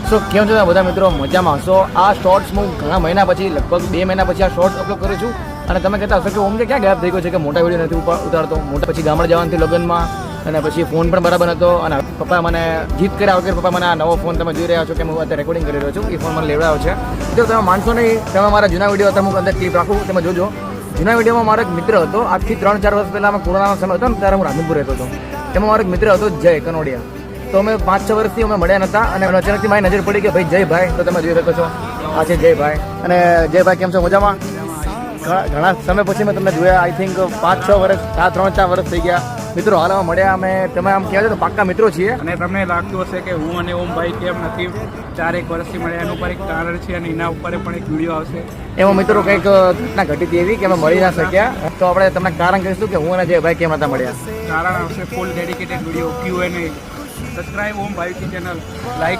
સો કેમ છો બધા મિત્રો, મજામાં હશો? આ શોર્ટ્સ હું ઘણા મહિના પછી, લગભગ 2 મહિના પછી આ શોર્ટ્સ અપલોડ કરું છું. અને તમે કહેતા હશો કે ઓમ ક્યાં ગાયબ થઈ ગયો છે, કે મોટા વિડીયો નથી ઉતારતો. મોટા પછી ગામડે જવાથી લગ્નમાં, અને પછી ફોન પણ બરાબર હતો. અને પપ્પા મને જીત કર્યા વગર પપ્પા મને આ નવો ફોન તમે જોઈ રહ્યા છો કે હું અત્યારે રેકોર્ડિંગ કરી રહ્યો છું, એ ફોન મને લેવડાવ્યો છે. જો તમે માનશો નહીં, તમે મારા જૂના વિડીયો હતા, હું અંદર ક્લિપ રાખું, તમે જોજો. જૂના વિડીયોમાં મારો એક મિત્ર હતો, આજથી 3-4 વર્ષ પહેલાં અમે કોરોનાનો સમય હતો ને, ત્યારે હું રાધનપુર રહેતો હતો. તેમાં મારો એક મિત્ર હતો જય કનોડિયા. તો અમે 5-6 વર્ષથી અમે મળ્યા નહોતા, અને અચાનકથી મારી નજર પડી કે ભાઈ જયભાઈ, તો તમે જોઈ શકો છો આ છે જયભાઈ. અને જયભાઈ કેમ છો? મજામાં? ઘણા સમય પછી મેં તમને જોયા. આઈ થિંક 5-6 વર્ષ, 3-4 વર્ષ થઈ ગયા મિત્રો. હાલ અમે મળ્યા, અમે તમે આમ કહેવાય તો પાક્કા મિત્રો છીએ. અને તમને લાગતું હશે કે હું અને ઓમભાઈ કેમ નથી 4-1 વર્ષથી મળ્યા, એનું પર એક કારણ છે અને એના ઉપર પણ એક વિડીયો આવશે. એમાં મિત્રો કંઈક ઘટના ઘટી હતી એવી કે અમે મળી ના શક્યા, તો આપણે તમને કારણ કહીશું કે હું અને જયભાઈ કેમ નતા મળ્યા. કારણ આવશે full dedicated video Q&A. Subscribe ઓમભાઈ ચેનલ, લાઈક